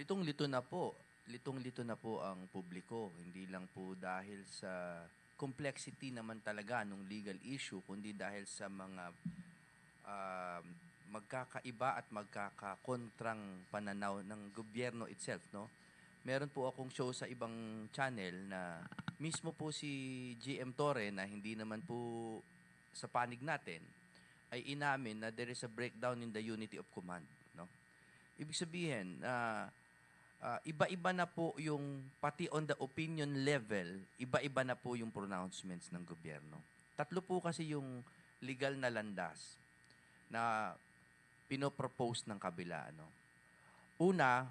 Litong-lito na po. Litong-lito na po ang publiko. Hindi lang po dahil sa complexity naman talaga ng legal issue, kundi dahil sa mga ah, magkakaiba at magkakakontrang pananaw ng gobyerno itself, no? Meron po akong show sa ibang channel na mismo po si GM Torre na hindi naman po sa panig natin ay inamin na there is a breakdown in the unity of command, no? Ibig sabihin, iba-iba na po yung, pati on the opinion level, iba-iba na po yung pronouncements ng gobyerno. Tatlo po kasi yung legal na landas na pinopropose ng kabila. Ano? Una,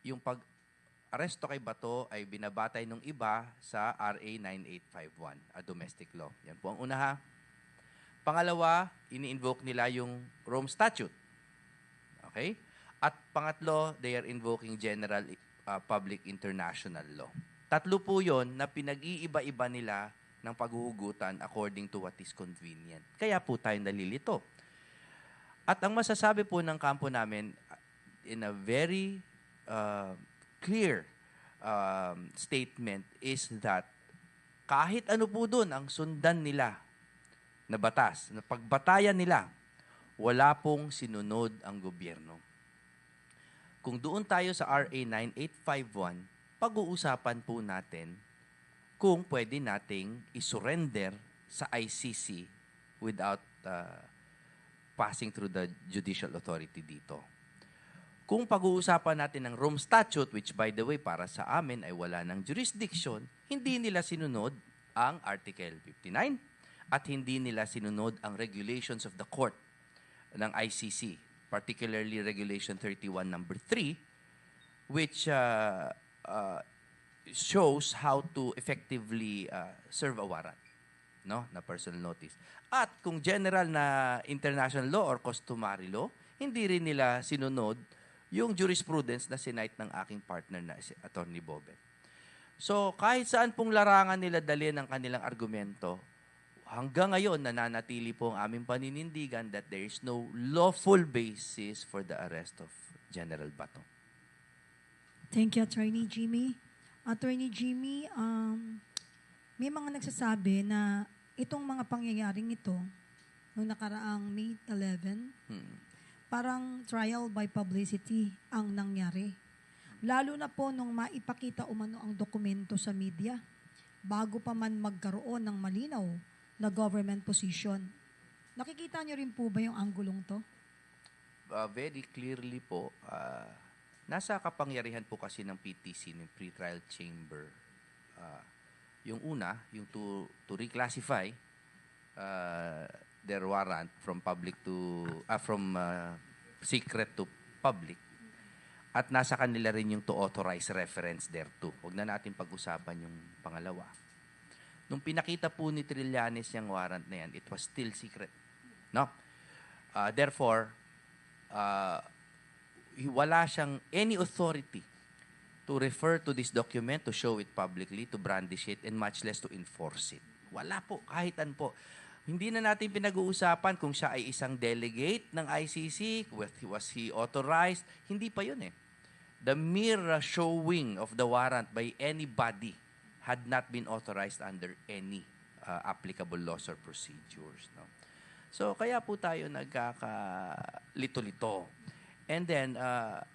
yung pag-aresto kay Bato ay binabatay ng iba sa RA 9851, a domestic law. Yan po ang una ha. Pangalawa, ini-invoke nila yung Rome Statute. Okay? At pangatlo, they are invoking general public international law. Tatlo po yon na pinag-iiba-iba nila ng paghuhugutan according to what is convenient. Kaya po tayo nalilito. At ang masasabi po ng kampo namin, in a very clear statement is that kahit ano po doon ang sundan nila na batas, na pagbatayan nila, wala pong sinunod ang gobyerno. Kung doon tayo sa RA 9851, pag-uusapan po natin kung pwede nating isurrender sa ICC without passing through the judicial authority dito. Kung pag-uusapan natin ng Rome Statute, which by the way, para sa amin ay wala ng jurisdiction, hindi nila sinunod ang Article 59 at hindi nila sinunod ang regulations of the court ng ICC, particularly Regulation 31 number 3, which shows how to effectively serve a warrant, no, na personal notice. At kung general na international law or customary law, hindi rin nila sinunod yung jurisprudence na sinite ng aking partner na si Attorney Bobet. So, kahit saan pong larangan nila dalhin ang kanilang argumento, hanggang ngayon nananatili po ang aming paninindigan that there is no lawful basis for the arrest of General Bato. Thank you, Attorney Jimmy. Attorney Jimmy, may mga nagsasabi na itong mga pangyayaring ito, noong nakaraang May 11, parang trial by publicity ang nangyari. Lalo na po nung maipakita umano ang dokumento sa media, bago pa man magkaroon ng malinaw na government position. Nakikita niyo rin po ba yung anggulong to? Very clearly po, nasa kapangyarihan po kasi ng PTC, ng pre-trial chamber, yung una, yung to reclassify their warrant from public to from secret to public, at nasa kanila rin yung to authorize reference thereto. Huwag na natin pag-usapan yung pangalawa. Nung pinakita po ni Trillanes yung warrant na yan, it was still secret. No? Therefore, wala siyang any authority to refer to this document, to show it publicly, to brandish it, and much less to enforce it. Wala po, kahit an po. Hindi na natin pinag-uusapan kung siya ay isang delegate ng ICC, was he authorized. Hindi pa yun eh. The mere showing of the warrant by anybody had not been authorized under any applicable laws or procedures. No? So, kaya po tayo nagkakalito-lito. And then,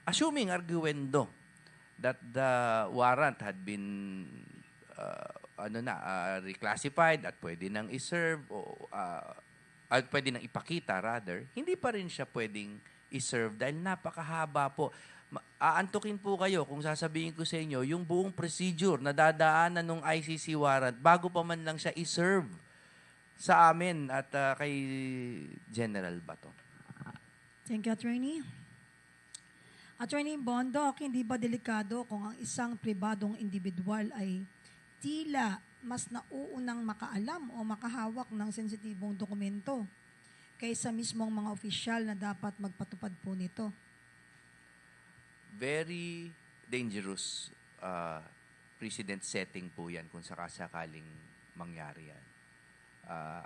assuming arguendo that the warrant had been reclassified at pwede nang i-serve o at pwede nang ipakita rather, hindi pa rin siya pwedeng i-serve dahil napakahaba po. Aantukin po kayo kung sasabihin ko sa inyo yung buong procedure na dadaanan ng ICC warrant bago pa man lang siya i-serve sa amin at kay General Bato. Thank you, Attorney. Attorney Bondok, hindi ba delikado kung ang isang pribadong individual ay tila mas nauunang makaalam o makahawak ng sensitibong dokumento kaysa mismong mga opisyal na dapat magpatupad po nito? Very dangerous precedent setting po yan kung sakasakaling mangyari yan.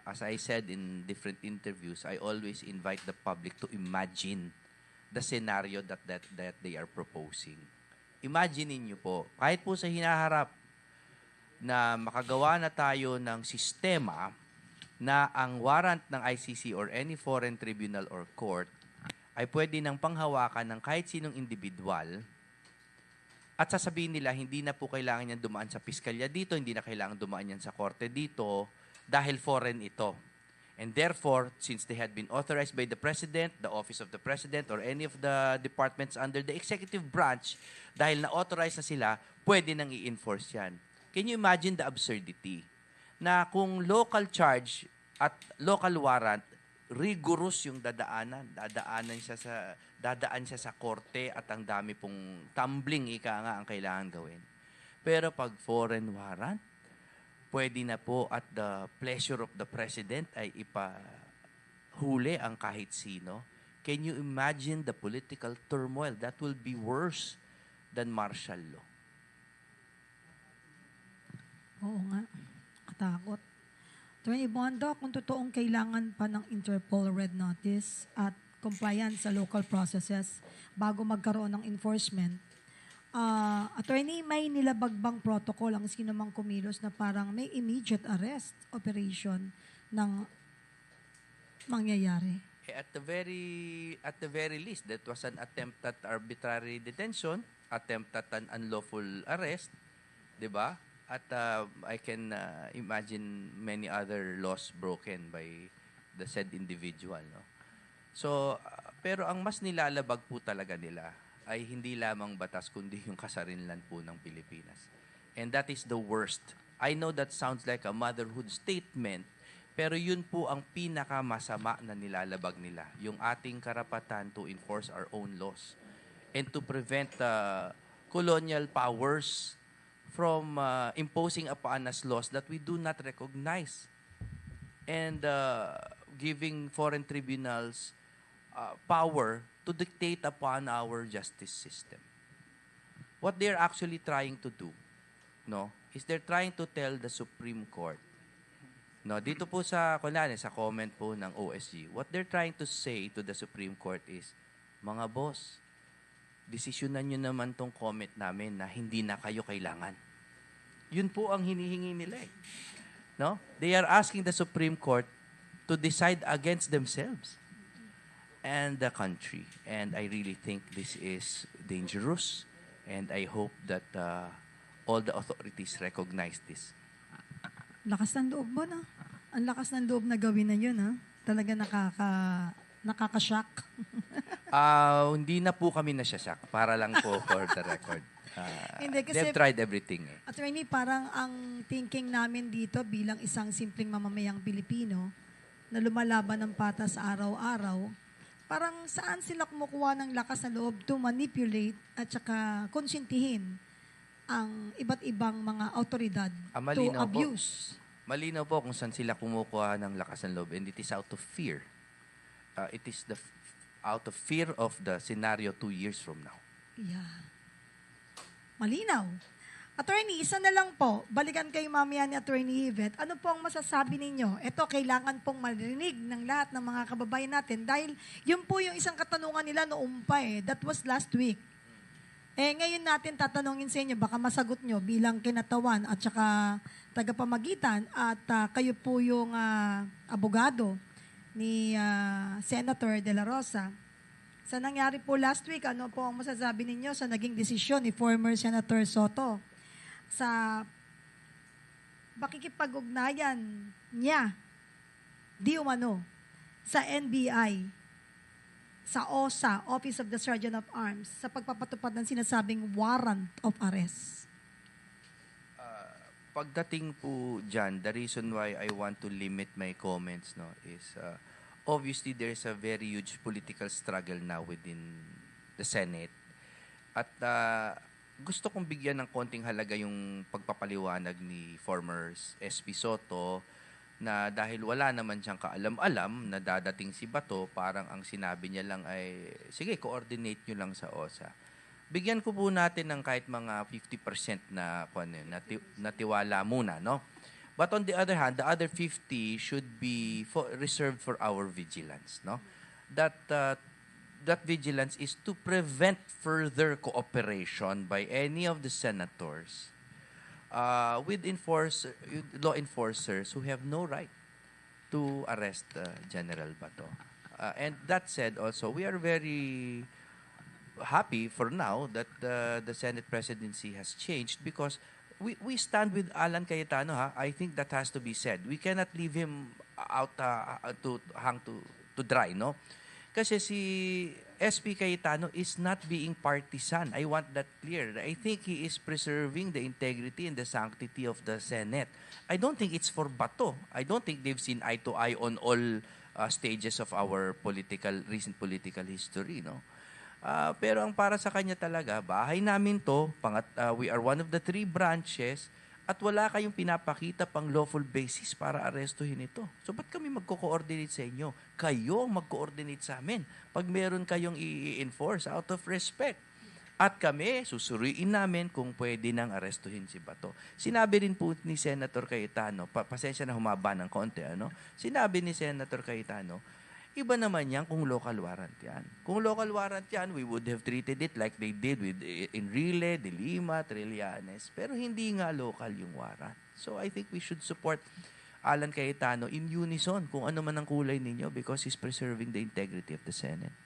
As I said in different interviews, I always invite the public to imagine the scenario that they are proposing. imagine niyo po, kahit po sa hinaharap na makagawa na tayo ng sistema na ang warrant ng ICC or any foreign tribunal or court ay pwede nang panghawakan ng kahit sinong individual at sasabihin nila hindi na po kailangan yan dumaan sa piskalya dito, hindi na kailangan dumaan yan sa korte dito dahil foreign ito. And therefore, since they had been authorized by the President, the Office of the President, or any of the departments under the executive branch, dahil na-authorize na sila, pwede nang i-enforce yan. Can you imagine the absurdity? Na kung local charge at local warrant, rigorous yung dadaan siya sa korte at ang dami pong tumbling nga ang kailangan gawin. Pero pag foreign warrant, pwede na po at the pleasure of the president ay ipahuli ang kahit sino. Can you imagine the political turmoil? That will be worse than martial law. Oo nga. Katakot. Attorney Bondo, kung totoong kailangan pa ng Interpol Red Notice at compliance sa local processes bago magkaroon ng enforcement, attorney, may nilabag bang protocol ang sino mang kumilos na parang may immediate arrest operation ng mangyayari? At the very least, that was an attempt at arbitrary detention, attempt at an unlawful arrest, 'di ba? At I can imagine many other laws broken by the said individual, no? So, pero ang mas nilalabag po talaga nila ay hindi lamang batas kundi yung kasarinlan po ng Pilipinas. And that is the worst. I know that sounds like a motherhood statement, pero yun po ang pinakamasama na nilalabag nila, yung ating karapatan to enforce our own laws and to prevent colonial powers from imposing upon us laws that we do not recognize and giving foreign tribunals power to dictate upon our justice system. What they're actually trying to do, no, is they're trying to tell the Supreme Court, no, dito po sa comment po ng OSG, what they're trying to say to the Supreme Court is, mga boss, desisyonan nyo naman tong comment namin na hindi na kayo kailangan. Yun po ang hinihingi nila eh. No? They are asking the Supreme Court to decide against themselves and the country. And I really think this is dangerous. And I hope that all the authorities recognize this. Lakas ng loob mo, na. Ang lakas ng loob na gawin na yun, ha? Talaga nakaka-shock. Hindi na po kami nasasyak. Para lang po for the record. Hindi, kasi, they've tried everything. Eh. Attorney, parang ang thinking namin dito bilang isang simpleng mamamayang Pilipino na lumalaban ng patas araw-araw, parang saan sila kumukuha ng lakas na loob to manipulate at saka konsintihin ang iba't ibang mga autoridad to abuse. Malinaw po kung saan sila kumukuha ng lakas ng loob, and it is out of fear. It is out of fear of the scenario 2 years from now. Yeah. Malinaw. Attorney, isa na lang po. Balikan kayo mamaya ni Attorney Yvette. Ano po ang masasabi ninyo? Ito, kailangan pong marinig ng lahat ng mga kababayan natin dahil yun po yung isang katanungan nila noong pa eh. That was last week. Ngayon natin tatanungin sa inyo, baka masagot nyo bilang kinatawan at saka tagapamagitan at kayo po yung abogado ni Senator De La Rosa. Sa nangyari po last week, ano po ang masasabi ninyo sa naging desisyon ni former Senator Soto sa pakikipag-ugnayan niya, di umano, sa NBI, sa OSA, Office of the Sergeant of Arms, sa pagpapatupad ng sinasabing warrant of arrest? Pagdating po dyan, the reason why I want to limit my comments is obviously there's a very huge political struggle now within the Senate. At gusto kong bigyan ng konting halaga yung pagpapaliwanag ni former SP Soto na dahil wala naman siyang kaalam-alam na dadating si Bato, parang ang sinabi niya lang ay, sige, coordinate nyo lang sa OSA. Bigyan ko po natin ng kahit mga 50% na tiwala muna, no? But on the other hand, the other 50 should be reserved for our vigilance, no? That that vigilance is to prevent further cooperation by any of the senators with law enforcers who have no right to arrest General Bato. And that said, also, we are very happy for now that the Senate presidency has changed because we stand with Alan Cayetano. I think that has to be said. We cannot leave him out to hang to dry, no? Kasi si SP Cayetano is not being partisan. I want that clear. I think he is preserving the integrity and the sanctity of the Senate. I don't think it's for Bato. I don't think they've seen eye to eye on all stages of our recent political history, no? Pero ang para sa kanya talaga, bahay namin to, we are one of the 3 branches, at wala kayong pinapakita pang lawful basis para arestuhin ito. So, ba't kami magko-coordinate sa inyo? Kayo ang mag-coordinate sa amin pag meron kayong i-enforce out of respect. At kami, susuriin namin kung pwede nang arestuhin si Bato. Sinabi rin po ni Senator Cayetano, pasensya na humaba ng konti, Sinabi ni Senator Cayetano, iba naman yan kung local warrant yan. Kung local warrant yan, we would have treated it like they did with Enrile, De Lima, Trillanes. Pero hindi nga local yung warrant. So I think we should support Alan Cayetano in unison kung ano man ang kulay ninyo because he's preserving the integrity of the Senate.